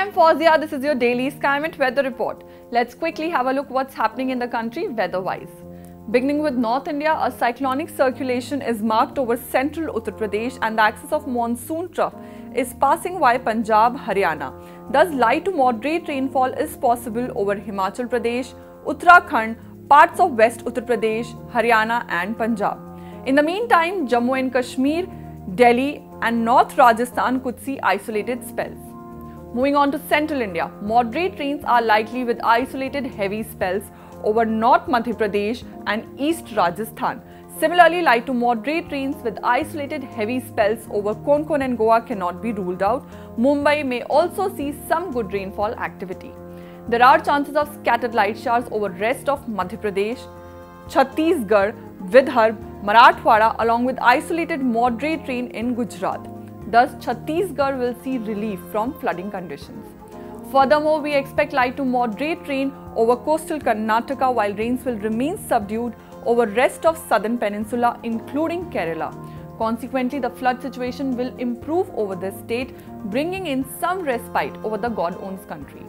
am Fawzia. This is your daily Skymet weather report. Let's quickly have a look what's happening in the country weather-wise. Beginning with North India, a cyclonic circulation is marked over central Uttar Pradesh and the axis of monsoon trough is passing via Punjab, Haryana. Thus, light to moderate rainfall is possible over Himachal Pradesh, Uttarakhand, parts of West Uttar Pradesh, Haryana and Punjab. In the meantime, Jammu and Kashmir, Delhi and North Rajasthan could see isolated spells. Moving on to central India, moderate rains are likely with isolated heavy spells over North Madhya Pradesh and East Rajasthan. Similarly, light to moderate rains with isolated heavy spells over Konkan and Goa cannot be ruled out. Mumbai may also see some good rainfall activity. There are chances of scattered light showers over rest of Madhya Pradesh, Chhattisgarh, Vidarbha, Marathwada along with isolated moderate rain in Gujarat. Thus, Chhattisgarh will see relief from flooding conditions. Furthermore, we expect light to moderate rain over coastal Karnataka while rains will remain subdued over rest of southern peninsula including Kerala. Consequently, the flood situation will improve over this state, bringing in some respite over the God-owns country.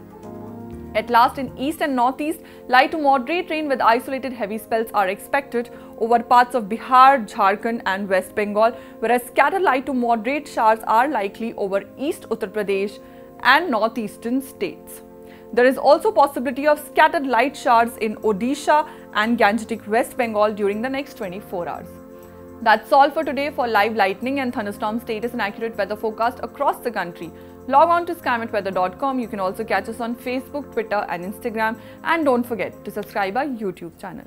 At last, in east and northeast, light to moderate rain with isolated heavy spells are expected over parts of Bihar, Jharkhand and West Bengal, whereas scattered light to moderate showers are likely over East Uttar Pradesh and northeastern states. There is also possibility of scattered light showers in Odisha and Gangetic West Bengal during the next 24 hours. That's all for today. For live lightning and thunderstorm status and accurate weather forecast across the country, log on to skymetweather.com. You can also catch us on Facebook, Twitter and Instagram, and don't forget to subscribe our YouTube channel.